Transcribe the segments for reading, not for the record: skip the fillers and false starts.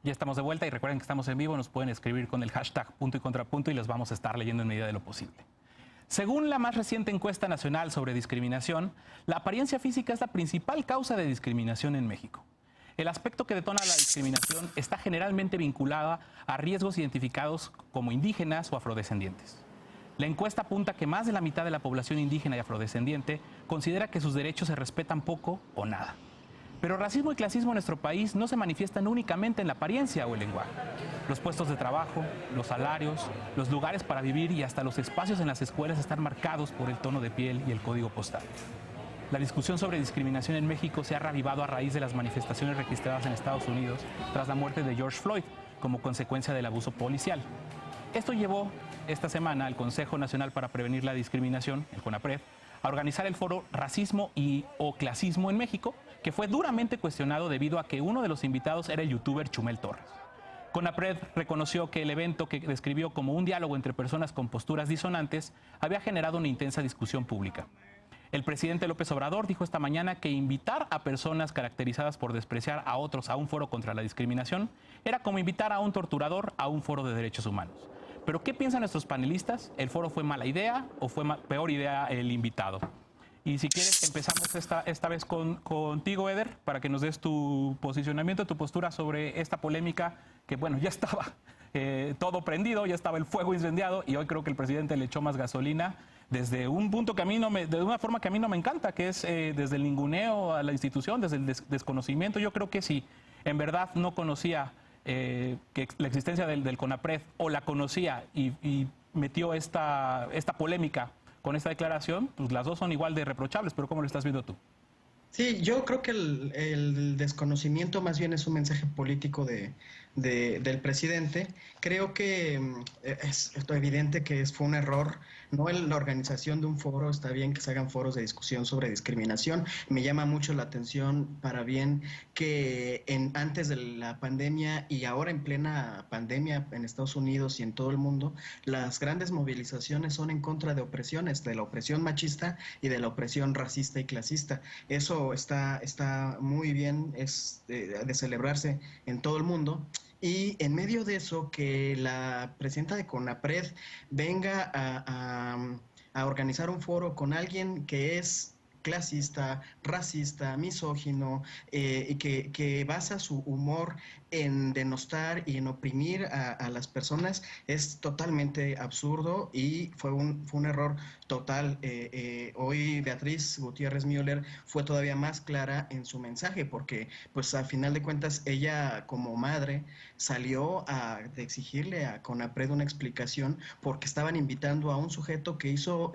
Ya estamos de vuelta y recuerden que estamos en vivo, nos pueden escribir con el hashtag punto y contrapunto y los vamos a estar leyendo en medida de lo posible. Según la más reciente encuesta nacional sobre discriminación, la apariencia física es la principal causa de discriminación en México. El aspecto que detona la discriminación está generalmente vinculada a riesgos identificados como indígenas o afrodescendientes. La encuesta apunta que más de la mitad de la población indígena y afrodescendiente considera que sus derechos se respetan poco o nada. Pero racismo y clasismo en nuestro país no se manifiestan únicamente en la apariencia o el lenguaje. Los puestos de trabajo, los salarios, los lugares para vivir y hasta los espacios en las escuelas están marcados por el tono de piel y el código postal. La discusión sobre discriminación en México se ha reavivado a raíz de las manifestaciones registradas en Estados Unidos tras la muerte de George Floyd como consecuencia del abuso policial. Esto llevó esta semana al Consejo Nacional para Prevenir la Discriminación, el CONAPRED, a organizar el foro Racismo o Clasismo en México, que fue duramente cuestionado debido a que uno de los invitados era el youtuber Chumel Torres. CONAPRED reconoció que el evento, que describió como un diálogo entre personas con posturas disonantes, había generado una intensa discusión pública. El presidente López Obrador dijo esta mañana que invitar a personas caracterizadas por despreciar a otros a un foro contra la discriminación era como invitar a un torturador a un foro de derechos humanos. Pero ¿qué piensan nuestros panelistas? ¿El foro fue mala idea o fue peor idea el invitado? Y si quieres, empezamos esta vez contigo, Eder, para que nos des tu posicionamiento, tu postura sobre esta polémica que, bueno, ya estaba todo prendido, ya estaba el fuego incendiado y hoy creo que el presidente le echó más gasolina desde un punto que a mí de una forma que a mí no me encanta, que es desde el ninguneo a la institución, desde el desconocimiento. Yo creo que si en verdad no conocía que la existencia del CONAPRED o la conocía y metió esta polémica con esta declaración, pues las dos son igual de reprochables, pero ¿cómo lo estás viendo tú? Sí, yo creo que el desconocimiento más bien es un mensaje político del presidente. Creo que es evidente que fue un error, no en la organización de un foro, está bien que se hagan foros de discusión sobre discriminación. Me llama mucho la atención para bien que antes de la pandemia y ahora en plena pandemia en Estados Unidos y en todo el mundo, las grandes movilizaciones son en contra de opresiones, de la opresión machista y de la opresión racista y clasista. Eso está muy bien, es de celebrarse en todo el mundo. Y en medio de eso, que la presidenta de CONAPRED venga a organizar un foro con alguien que es clasista, racista, misógino, y que basa su humor en denostar y en oprimir a las personas, es totalmente absurdo y fue un error total. Hoy Beatriz Gutiérrez Müller fue todavía más clara en su mensaje porque, pues, a final de cuentas, ella como madre salió a exigirle a CONAPRED una explicación porque estaban invitando a un sujeto que hizo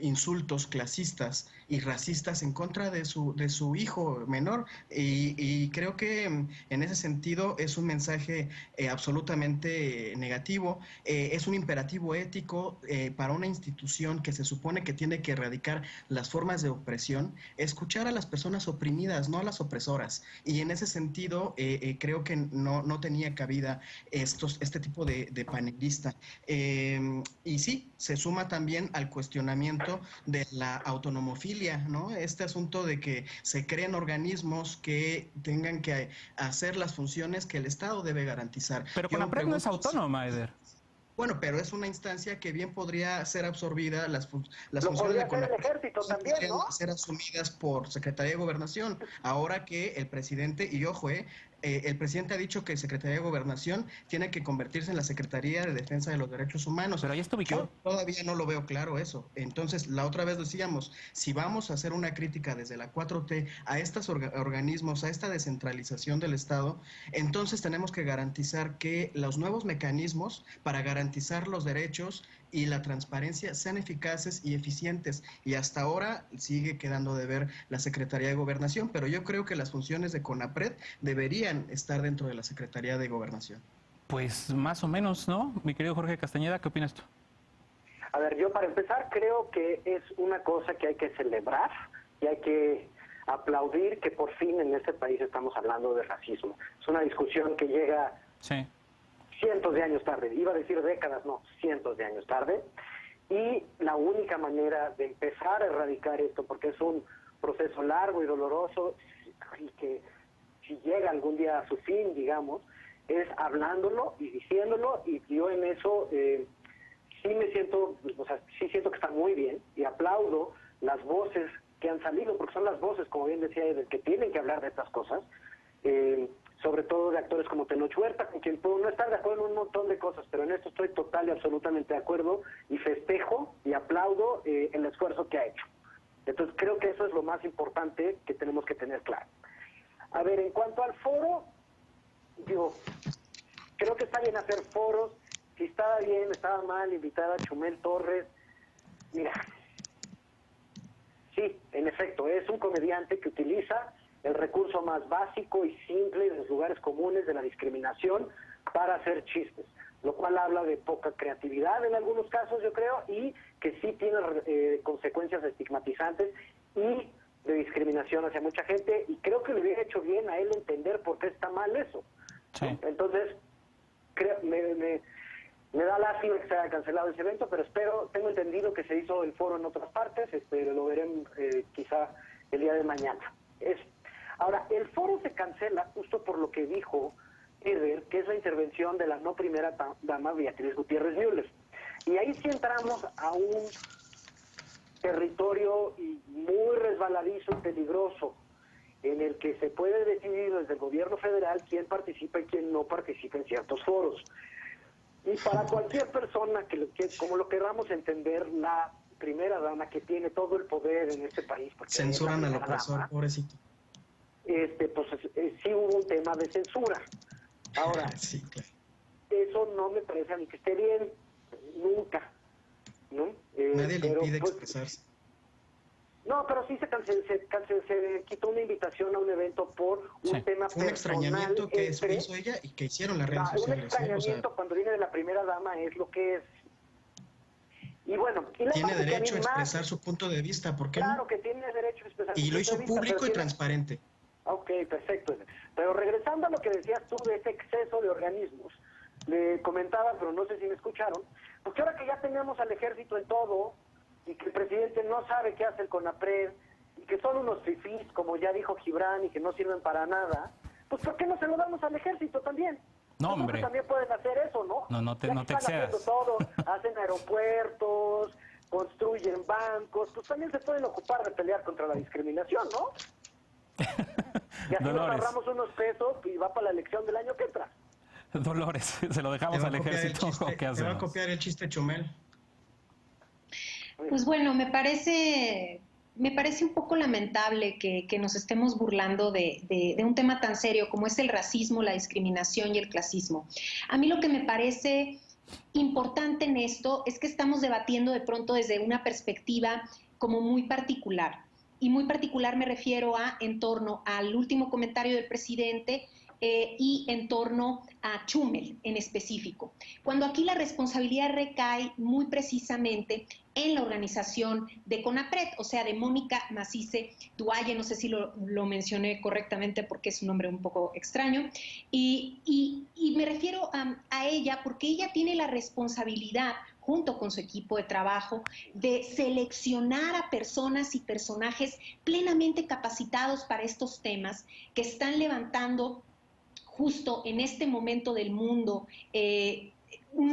insultos clasistas y racistas en contra de su hijo menor y creo que en ese sentido es un mensaje absolutamente negativo, es un imperativo ético para una institución que se supone que tiene que erradicar las formas de opresión, escuchar a las personas oprimidas, no a las opresoras, y en ese sentido creo que no tenía cabida este tipo de panelista. Y sí, se suma también al cuestionamiento de la autonomofilia, ¿no? Este asunto de que se creen organismos que tengan que hacer las funciones que el Estado debe garantizar. Pero Yo me CONAPRED no es pregunto autónoma, Eder. bueno, pero es una instancia que bien podría ser absorbida, las Lo funciones podría de hacer el CONAPRED ejército también, podrían ¿no? ser asumidas por Secretaría de Gobernación. Ahora que el presidente, y ojo, el presidente ha dicho que Secretaría de Gobernación tiene que convertirse en la Secretaría de Defensa de los Derechos Humanos. Pero ahí está ubicado. Yo todavía no lo veo claro eso. Entonces, la otra vez decíamos, si vamos a hacer una crítica desde la 4T a estos organismos, a esta descentralización del Estado, entonces tenemos que garantizar que los nuevos mecanismos para garantizar los derechos y la transparencia sean eficaces y eficientes. Y hasta ahora sigue quedando de ver la Secretaría de Gobernación, pero yo creo que las funciones de CONAPRED deberían estar dentro de la Secretaría de Gobernación. Pues más o menos, ¿no? Mi querido Jorge Castañeda, ¿qué opinas tú? A ver, yo para empezar creo que es una cosa que hay que celebrar y hay que aplaudir que por fin en este país estamos hablando de racismo. Es una discusión que llega cientos de años tarde, iba a decir décadas, no, cientos de años tarde, y la única manera de empezar a erradicar esto, porque es un proceso largo y doloroso y que si llega algún día a su fin, digamos, es hablándolo y diciéndolo, y yo en eso sí me siento, o sea, sí siento que está muy bien, y aplaudo las voces que han salido, porque son las voces, como bien decía Eder, que tienen que hablar de estas cosas, sobre todo de actores como Tenoch Huerta, con quien puedo no estar de acuerdo en un montón de cosas, pero en esto estoy total y absolutamente de acuerdo, y festejo y aplaudo el esfuerzo que ha hecho. Entonces creo que eso es lo más importante que tenemos que tener claro. A ver, en cuanto al foro, digo, creo que está bien hacer foros. Si estaba bien, estaba mal invitar a Chumel Torres. Mira, sí, en efecto, es un comediante que utiliza el recurso más básico y simple de los lugares comunes de la discriminación para hacer chistes, lo cual habla de poca creatividad en algunos casos, yo creo, y que sí tiene consecuencias estigmatizantes y de discriminación hacia mucha gente, y creo que le hubiera hecho bien a él entender por qué está mal eso. Sí. Entonces, me da lástima que se haya cancelado ese evento, pero tengo entendido que se hizo el foro en otras partes, lo veremos quizá el día de mañana. Ahora, el foro se cancela justo por lo que dijo Eder, que es la intervención de la no primera dama Beatriz Gutiérrez Müller. Y ahí sí entramos a un territorio muy resbaladizo y peligroso, en el que se puede decidir desde el gobierno federal quién participa y quién no participa en ciertos foros. Y para cualquier persona que como lo queramos entender, la primera dama que tiene todo el poder en este país, porque censuran al opresor, pobrecito. Pues sí hubo un tema de censura. Ahora, sí, claro. Eso no me parece a mí que esté bien, nunca, ¿no? Nadie le impide expresarse. No, pero sí se quitó una invitación a un evento por un tema fue un extrañamiento que hizo ella y que hicieron las redes sociales. Un extrañamiento cuando viene de la primera dama es lo que es. Y bueno, tiene derecho a expresar su punto de vista, ¿por qué claro no? Que tiene derecho a expresar su y lo hizo público y transparente. Ok, perfecto. Pero regresando a lo que decías tú de ese exceso de organismos, le comentaba, pero no sé si me escucharon, porque ahora que ya tenemos al ejército en todo, y que el presidente no sabe qué hace el CONAPRED, y que son unos fifís, como ya dijo Gibran, y que no sirven para nada, pues ¿por qué no se lo damos al ejército también? No, hombre. También pueden hacer eso, ¿no? No te excedas. Todo, hacen aeropuertos, construyen bancos, pues también se pueden ocupar de pelear contra la discriminación, ¿no? Y así nos ahorramos unos pesos y va para la elección del año que entra. Dolores, se lo dejamos al ejército. ¿Qué hacemos? Te va a copiar el chiste Chumel. Pues bueno, me parece un poco lamentable que nos estemos burlando de un tema tan serio como es el racismo, la discriminación y el clasismo. A mí lo que me parece importante en esto es que estamos debatiendo de pronto desde una perspectiva como muy particular. Y muy particular me refiero en torno al último comentario del presidente y en torno a Chumel en específico. Cuando aquí la responsabilidad recae muy precisamente en la organización de CONAPRED, o sea, de Mónica Macice Duaye, no sé si lo mencioné correctamente porque es un nombre un poco extraño, y me refiero a ella porque ella tiene la responsabilidad, junto con su equipo de trabajo, de seleccionar a personas y personajes plenamente capacitados para estos temas que están levantando justo en este momento del mundo un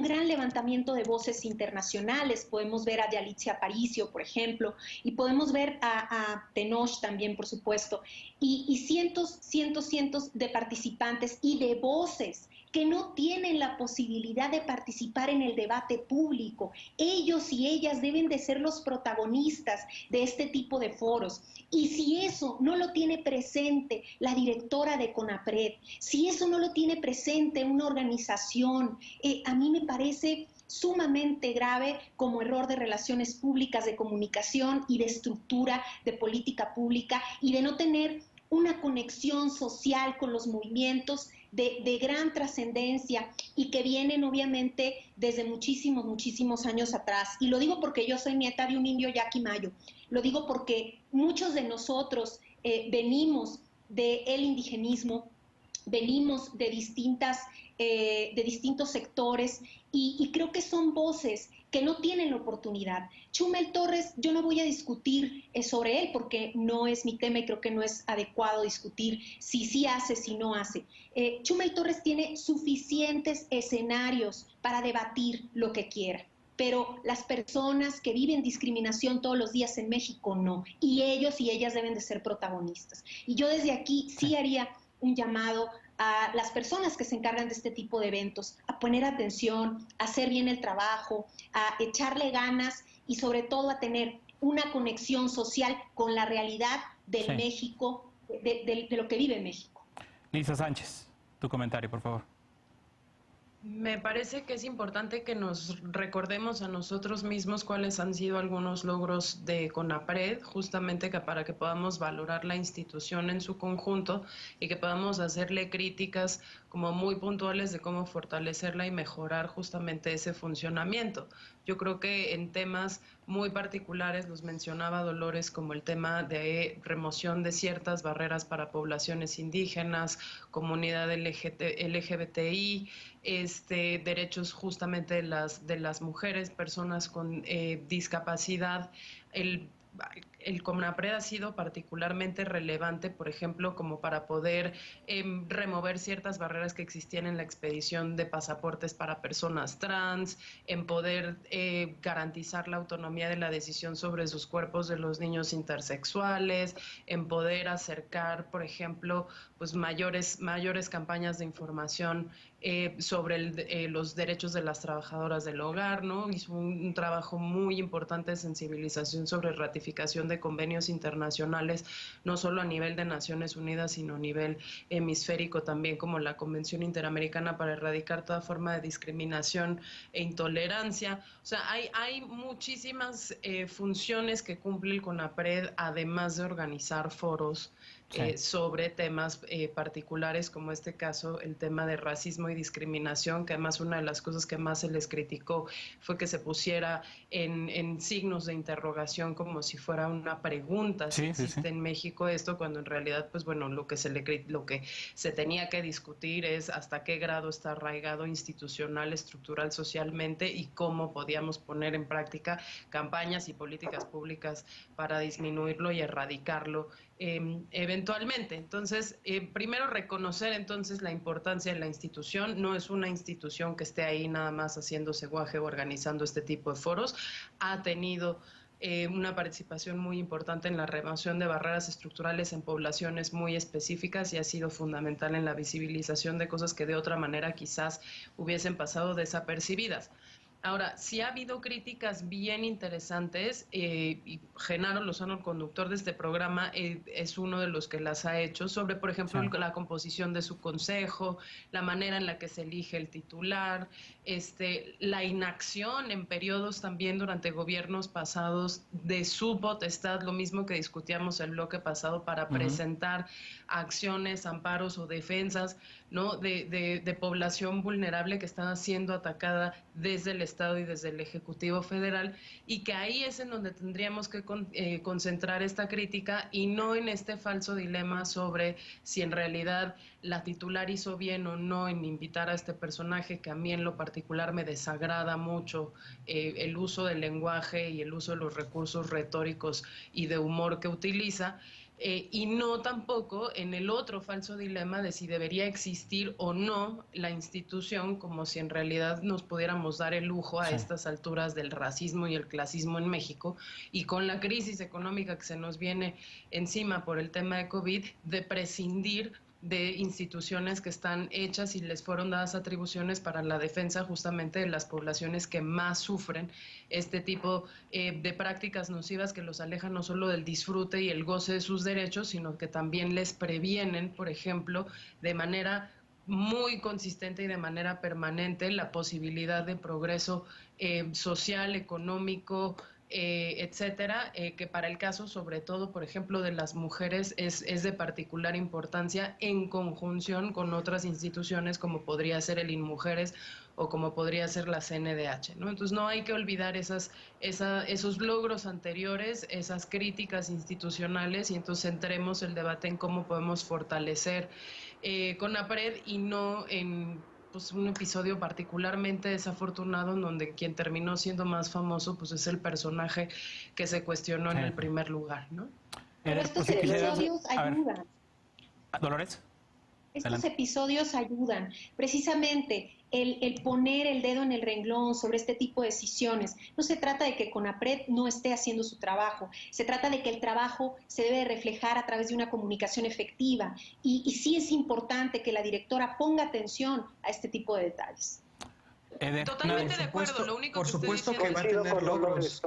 gran levantamiento de voces internacionales. Podemos ver a Yalitza Aparicio, por ejemplo, y podemos ver a Tenoch también, por supuesto, y cientos de participantes y de voces que no tienen la posibilidad de participar en el debate público. Ellos y ellas deben de ser los protagonistas de este tipo de foros. Y si eso no lo tiene presente la directora de CONAPRED, si eso no lo tiene presente una organización, a mí me parece sumamente grave como error de relaciones públicas, de comunicación y de estructura de política pública, y de no tener una conexión social con los movimientos de gran trascendencia y que vienen obviamente desde muchísimos años atrás. Y lo digo porque yo soy nieta de un indio yaqui mayo, lo digo porque muchos de nosotros venimos del indigenismo, venimos de distintas de distintos sectores, y creo que son voces que no tienen la oportunidad. Chumel Torres, yo no voy a discutir sobre él porque no es mi tema y creo que no es adecuado discutir si sí hace, si no hace. Chumel Torres tiene suficientes escenarios para debatir lo que quiera, pero las personas que viven discriminación todos los días en México no, y ellos y ellas deben de ser protagonistas. Y yo desde aquí sí haría un llamado a las personas que se encargan de este tipo de eventos, a poner atención, a hacer bien el trabajo, a echarle ganas y sobre todo a tener una conexión social con la realidad del México, de lo que vive México. Lisa Sánchez, tu comentario, por favor. Me parece que es importante que nos recordemos a nosotros mismos cuáles han sido algunos logros de CONAPRED, justamente para que podamos valorar la institución en su conjunto y que podamos hacerle críticas como muy puntuales de cómo fortalecerla y mejorar justamente ese funcionamiento. Yo creo que en temas muy particulares, los mencionaba Dolores, como el tema de remoción de ciertas barreras para poblaciones indígenas, comunidad LGBTI, derechos justamente de las mujeres, personas con discapacidad. El CONAPRED ha sido particularmente relevante, por ejemplo, como para poder remover ciertas barreras que existían en la expedición de pasaportes para personas trans, en poder garantizar la autonomía de la decisión sobre sus cuerpos de los niños intersexuales, en poder acercar, por ejemplo, pues mayores campañas de información sobre los derechos de las trabajadoras del hogar, ¿no? Hizo un trabajo muy importante de sensibilización sobre ratificación de convenios internacionales, no solo a nivel de Naciones Unidas, sino a nivel hemisférico también, como la Convención Interamericana para erradicar toda forma de discriminación e intolerancia. O sea, hay muchísimas funciones que cumple el CONAPRED, además de organizar foros sobre temas particulares, como este caso, el tema de racismo y discriminación, que además una de las cosas que más se les criticó fue que se pusiera en signos de interrogación como si fuera una pregunta, si existe en México esto, cuando en realidad, pues bueno, lo que se tenía que discutir es hasta qué grado está arraigado institucional, estructural, socialmente, y cómo podíamos poner en práctica campañas y políticas públicas para disminuirlo y erradicarlo eventualmente. Entonces, primero reconocer entonces la importancia de la institución. No es una institución que esté ahí nada más haciéndose guaje o organizando este tipo de foros. Ha tenido una participación muy importante en la remoción de barreras estructurales en poblaciones muy específicas y ha sido fundamental en la visibilización de cosas que de otra manera quizás hubiesen pasado desapercibidas. Ahora, sí ha habido críticas bien interesantes, y Genaro Lozano, el conductor de este programa, es uno de los que las ha hecho, sobre, por ejemplo, la composición de su consejo, la manera en la que se elige el titular, la inacción en periodos también durante gobiernos pasados de su potestad, lo mismo que discutíamos el bloque pasado, para presentar acciones, amparos o defensas, ¿no?, de población vulnerable que está siendo atacada desde el Estado y desde el Ejecutivo Federal, y que ahí es en donde tendríamos que concentrar esta crítica y no en este falso dilema sobre si en realidad la titular hizo bien o no en invitar a este personaje, que a mí en lo particular me desagrada mucho el uso del lenguaje y el uso de los recursos retóricos y de humor que utiliza. Y no tampoco en el otro falso dilema de si debería existir o no la institución, como si en realidad nos pudiéramos dar el lujo a estas alturas del racismo y el clasismo en México, y con la crisis económica que se nos viene encima por el tema de COVID, de prescindir de instituciones que están hechas y les fueron dadas atribuciones para la defensa justamente de las poblaciones que más sufren este tipo de prácticas nocivas, que los alejan no solo del disfrute y el goce de sus derechos, sino que también les previenen, por ejemplo, de manera muy consistente y de manera permanente la posibilidad de progreso social, económico, etcétera, que para el caso, sobre todo, por ejemplo, de las mujeres, es de particular importancia en conjunción con otras instituciones como podría ser el INMujeres o como podría ser la CNDH, ¿no? Entonces no hay que olvidar esos logros anteriores, esas críticas institucionales, y entonces centremos el debate en cómo podemos fortalecer CONAPRED y no en pues un episodio particularmente desafortunado en donde quien terminó siendo más famoso pues es el personaje que se cuestionó en el primer lugar, ¿no? Pero estos episodios ayudan. Dolores. Estos episodios ayudan. Precisamente el poner el dedo en el renglón sobre este tipo de decisiones. No se trata de que CONAPRED no esté haciendo su trabajo. Se trata de que el trabajo se debe reflejar a través de una comunicación efectiva. Y sí es importante que la directora ponga atención a este tipo de detalles. Totalmente de acuerdo. Lo único por que supuesto que va a tener logros.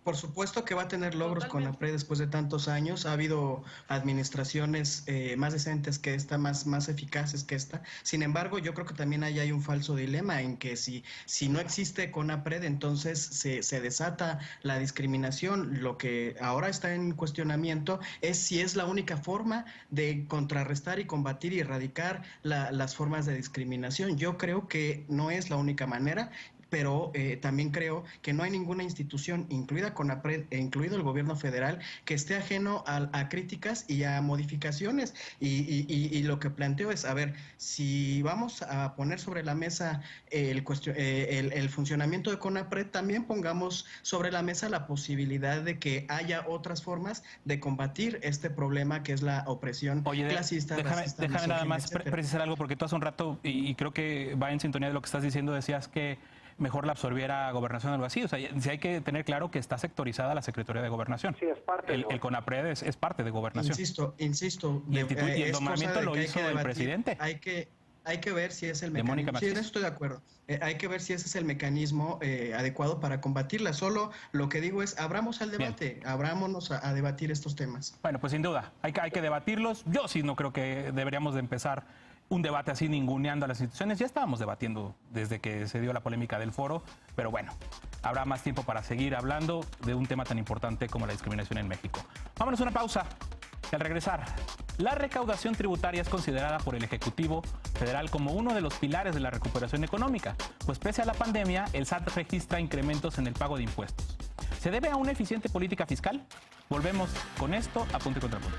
Por supuesto que va a tener logros con la PRE después de tantos años. Ha habido administraciones más decentes que esta, más eficaces que esta. Sin embargo, yo creo que también ahí hay un falso dilema en que si no existe CONAPRED, entonces se desata la discriminación. Lo que ahora está en cuestionamiento es si es la única forma de contrarrestar y combatir y erradicar las formas de discriminación. Yo creo que no es la única manera, pero también creo que no hay ninguna institución, incluida CONAPRED e incluido el gobierno federal, que esté ajeno a críticas y a modificaciones. Y lo que planteo es, a ver, si vamos a poner sobre la mesa el funcionamiento de CONAPRED, también pongamos sobre la mesa la posibilidad de que haya otras formas de combatir este problema que es la opresión clasista, racista, déjame nada más etcétera. precisar algo, porque tú hace un rato, y creo que va en sintonía de lo que estás diciendo, decías que mejor la absorbiera Gobernación o algo así. O sea, sí hay que tener claro que está sectorizada la Secretaría de Gobernación. Sí, es parte. El CONAPRED es parte de Gobernación. Insisto. Y el nombramiento lo hizo el presidente. Hay que ver si es el mecanismo. Sí, en eso estoy de acuerdo. Hay que ver si ese es el mecanismo adecuado para combatirla. Solo lo que digo es, abramos al debate, abrámonos a debatir estos temas. Bueno, pues sin duda, hay que debatirlos. Yo sí no creo que deberíamos de empezar un debate así ninguneando a las instituciones. Ya estábamos debatiendo desde que se dio la polémica del foro, pero bueno, habrá más tiempo para seguir hablando de un tema tan importante como la discriminación en México. Vámonos a una pausa. Y al regresar, la recaudación tributaria es considerada por el Ejecutivo Federal como uno de los pilares de la recuperación económica, pues pese a la pandemia, el SAT registra incrementos en el pago de impuestos. ¿Se debe a una eficiente política fiscal? Volvemos con esto a Punto y Contrapunto.